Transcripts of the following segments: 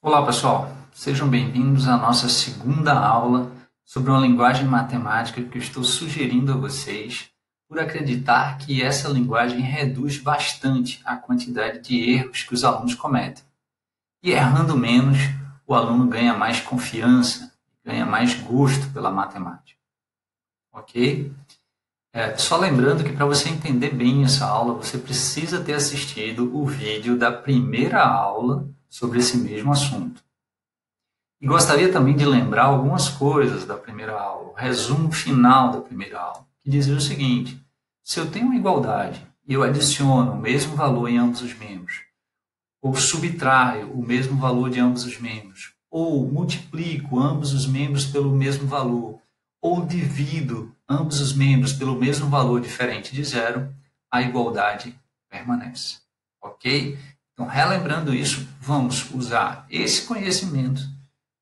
Olá, pessoal. Sejam bem-vindos à nossa segunda aula sobre uma linguagem matemática que eu estou sugerindo a vocês por acreditar que essa linguagem reduz bastante a quantidade de erros que os alunos cometem. E errando menos, o aluno ganha mais confiança, ganha mais gosto pela matemática. Ok? Só lembrando que para você entender bem essa aula, você precisa ter assistido o vídeo da primeira aula sobre esse mesmo assunto. E gostaria também de lembrar algumas coisas da primeira aula, o resumo final da primeira aula, que dizia o seguinte: se eu tenho uma igualdade e eu adiciono o mesmo valor em ambos os membros, ou subtraio o mesmo valor de ambos os membros, ou multiplico ambos os membros pelo mesmo valor, ou divido ambos os membros pelo mesmo valor diferente de zero, a igualdade permanece. Ok? Então, relembrando isso, vamos usar esse conhecimento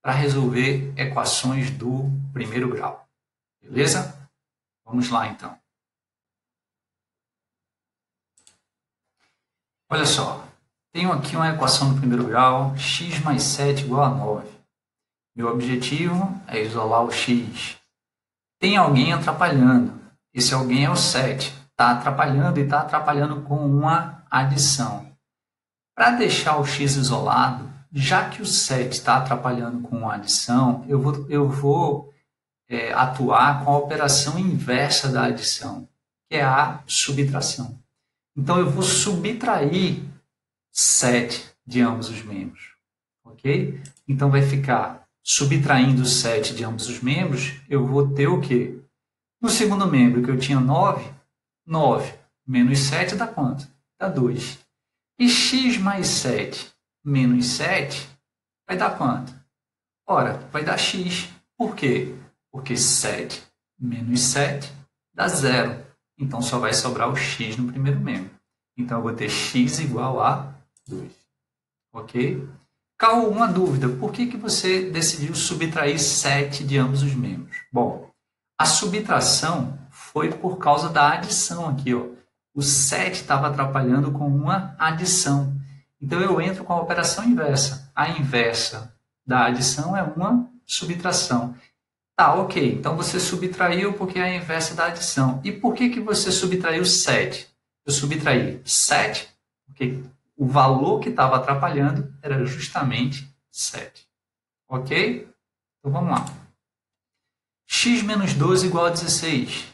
para resolver equações do primeiro grau. Beleza? Vamos lá, então. Olha só, tenho aqui uma equação do primeiro grau, x mais 7 igual a 9. Meu objetivo é isolar o x. Tem alguém atrapalhando. Esse alguém é o 7. Está atrapalhando e está atrapalhando com uma adição. Para deixar o x isolado, já que o 7 está atrapalhando com uma adição, eu vou atuar com a operação inversa da adição, que é a subtração. Então, eu vou subtrair 7 de ambos os membros. Ok? Então, vai ficar subtraindo 7 de ambos os membros, eu vou ter o quê? No segundo membro, que eu tinha 9, 9 menos 7 dá quanto? Dá 2. E x mais 7 menos 7 vai dar quanto? Ora, vai dar x. Por quê? Porque 7 menos 7 dá 0. Então, só vai sobrar o x no primeiro membro. Então, eu vou ter x igual a 2. Ok? Cauã, uma dúvida. Por que você decidiu subtrair 7 de ambos os membros? Bom, a subtração foi por causa da adição aqui. Ó. O 7 estava atrapalhando com uma adição. Então, eu entro com a operação inversa. A inversa da adição é uma subtração. Tá, ok. Então, você subtraiu porque é a inversa da adição. E por que você subtraiu 7? Eu subtraí 7 porque o valor que estava atrapalhando era justamente 7. Ok? Então, vamos lá. X menos 12 igual a 16.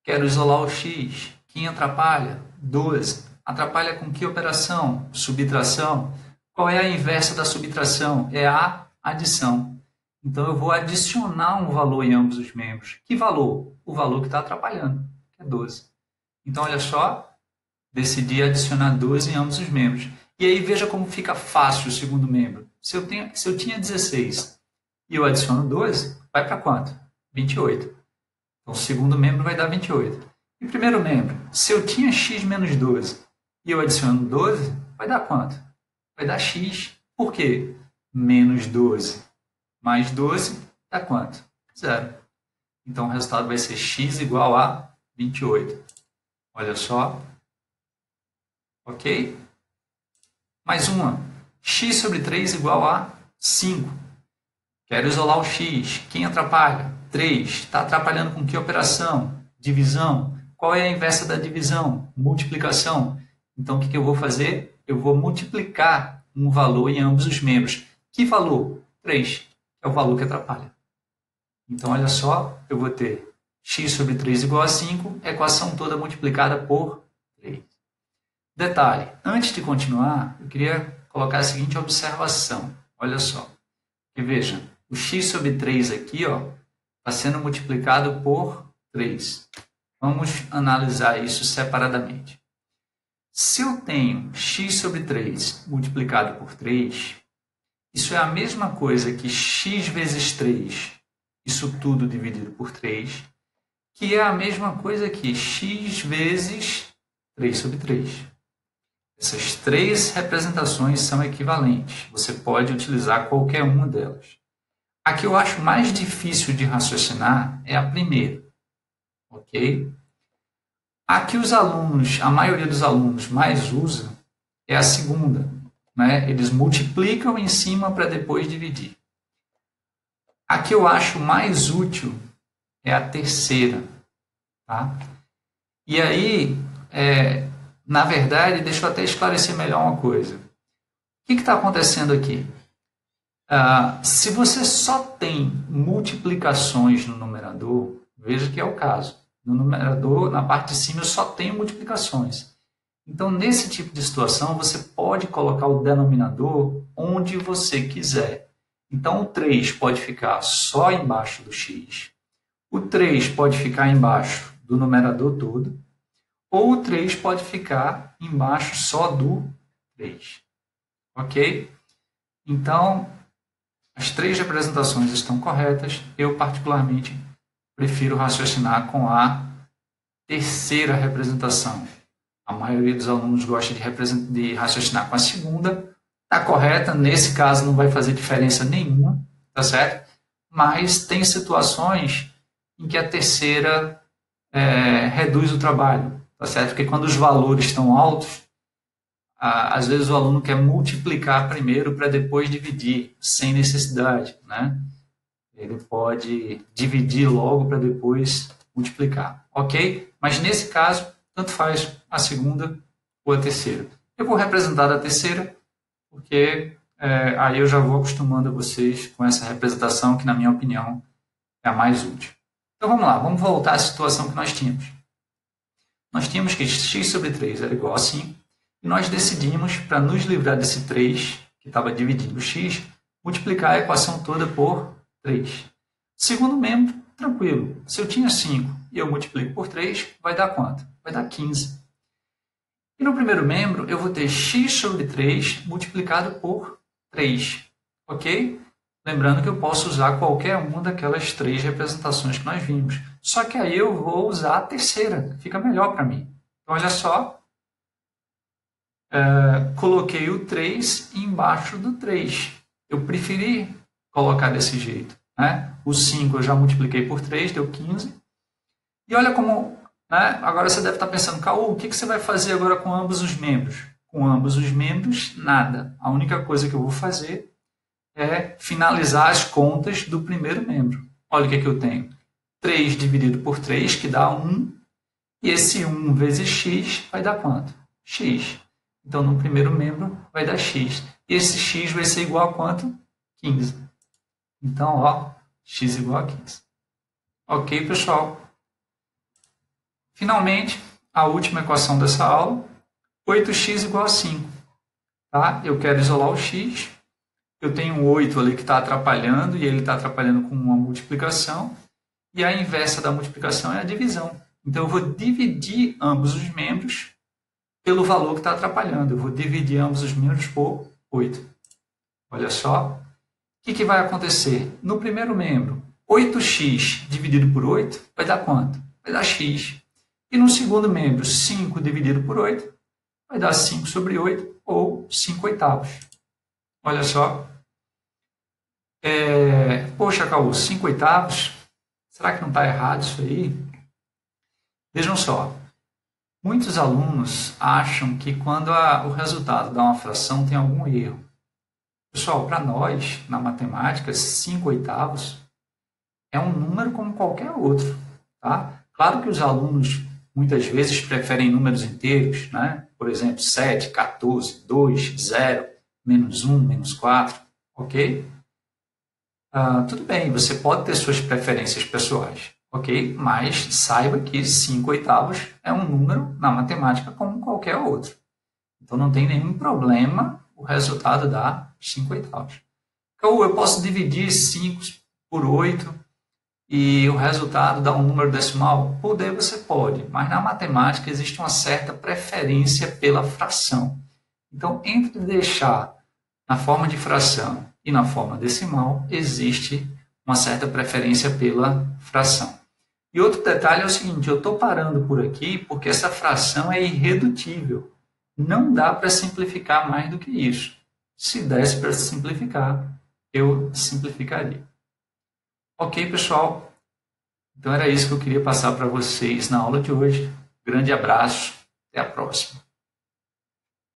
Quero isolar o x. Quem atrapalha? 12. Atrapalha com que operação? Subtração. Qual é a inversa da subtração? É a adição. Então, eu vou adicionar um valor em ambos os membros. Que valor? O valor que está atrapalhando, que é 12. Então, olha só, decidi adicionar 12 em ambos os membros. E aí, veja como fica fácil o segundo membro. Se eu tinha 16 e eu adiciono 12, vai para quanto? 28. Então, o segundo membro vai dar 28. E o primeiro membro, se eu tinha x menos 12 e eu adiciono 12, vai dar quanto? Vai dar x. Por quê? Menos 12 mais 12 dá quanto? 0. Então, o resultado vai ser x igual a 28. Olha só. Ok? Mais uma. X sobre 3 igual a 5. Quero isolar o x. Quem atrapalha? 3. Está atrapalhando com que operação? Divisão. Qual é a inversa da divisão? Multiplicação. Então, o que eu vou fazer? Eu vou multiplicar um valor em ambos os membros. Que valor? 3. É o valor que atrapalha. Então, olha só, eu vou ter x sobre 3 igual a 5, equação toda multiplicada por 3. Detalhe, antes de continuar, eu queria colocar a seguinte observação. Olha só, que veja, o x sobre 3 aqui está sendo multiplicado por 3. Vamos analisar isso separadamente. Se eu tenho x sobre 3 multiplicado por 3, isso é a mesma coisa que x vezes 3, isso tudo dividido por 3, que é a mesma coisa que x vezes 3 sobre 3. Essas três representações são equivalentes. Você pode utilizar qualquer uma delas. A que eu acho mais difícil de raciocinar é a primeira. Ok? A que a maioria dos alunos mais usa é a segunda. né? Eles multiplicam em cima para depois dividir. A que eu acho mais útil é a terceira. Tá? E aí, na verdade, deixa eu até esclarecer melhor uma coisa. O que está acontecendo aqui? Se você só tem multiplicações no numerador, veja que é o caso. No numerador, na parte de cima, eu só tenho multiplicações. Então, nesse tipo de situação, você pode colocar o denominador onde você quiser. Então, o 3 pode ficar só embaixo do x. O 3 pode ficar embaixo do numerador todo. Ou o 3 pode ficar embaixo só do 3. Ok? Então, as 3 representações estão corretas. Eu, particularmente, prefiro raciocinar com a terceira representação. A maioria dos alunos gosta de raciocinar com a segunda. Está correta, nesse caso não vai fazer diferença nenhuma, tá certo? Mas tem situações em que a terceira reduz o trabalho, tá certo? Porque quando os valores estão altos, às vezes o aluno quer multiplicar primeiro para depois dividir, sem necessidade, né? Ele pode dividir logo para depois multiplicar, ok? Mas nesse caso, tanto faz a segunda ou a terceira. Eu vou representar a terceira, porque aí eu já vou acostumando a vocês com essa representação que, na minha opinião, é a mais útil. Então vamos lá, vamos voltar à situação que nós tínhamos. Nós tínhamos que x sobre 3 era igual a 5, e nós decidimos, para nos livrar desse 3, que estava dividindo o x, multiplicar a equação toda por 3. Segundo membro, tranquilo. Se eu tinha 5 e eu multiplico por 3, vai dar quanto? Vai dar 15. E no primeiro membro, eu vou ter x sobre 3 multiplicado por 3. Ok? Lembrando que eu posso usar qualquer uma daquelas 3 representações que nós vimos. Só que aí eu vou usar a terceira, que fica melhor para mim. Então, olha só. Coloquei o 3 embaixo do 3. Eu preferi colocar desse jeito, né? O 5 eu já multipliquei por 3, deu 15. E olha como... né? Agora você deve estar pensando, Caú, o que você vai fazer agora com ambos os membros? Com ambos os membros, nada. A única coisa que eu vou fazer é finalizar as contas do primeiro membro. Olha o que eu tenho. 3 dividido por 3, que dá 1. E esse 1 vezes x vai dar quanto? X. Então, no primeiro membro, vai dar x. E esse x vai ser igual a quanto? 15. Então, ó, x igual a 15. Ok, pessoal? Finalmente, a última equação dessa aula. 8x igual a 5. Tá? Eu quero isolar o x. Eu tenho um 8 ali que está atrapalhando, e ele está atrapalhando com uma multiplicação. E a inversa da multiplicação é a divisão. Então, eu vou dividir ambos os membros pelo valor que está atrapalhando. Eu vou dividir ambos os membros por 8. Olha só. O que vai acontecer? No primeiro membro, 8x dividido por 8 vai dar quanto? Vai dar x. E no segundo membro, 5 dividido por 8 vai dar 5 sobre 8, ou 5 oitavos. Olha só. Poxa, Caú, 5 oitavos? Será que não está errado isso aí? Vejam só. Muitos alunos acham que quando o resultado dá uma fração tem algum erro. Pessoal, para nós, na matemática, 5 oitavos é um número como qualquer outro. Tá? Claro que os alunos muitas vezes preferem números inteiros, né? Por exemplo, 7, 14, 2, 0, menos 1, menos 4, ok? Tudo bem, você pode ter suas preferências pessoais, ok? Mas saiba que 5 oitavos é um número na matemática como qualquer outro. Então não tem nenhum problema o resultado dar 5 oitavos. Então, eu posso dividir 5 por 8 e o resultado dá um número decimal? Poder você pode, mas na matemática existe uma certa preferência pela fração. Então, entre deixar na forma de fração e na forma decimal, existe uma certa preferência pela fração. E outro detalhe é o seguinte, eu estou parando por aqui porque essa fração é irredutível. Não dá para simplificar mais do que isso. Se desse para simplificar, eu simplificaria. Ok, pessoal? Então era isso que eu queria passar para vocês na aula de hoje. Grande abraço, até a próxima.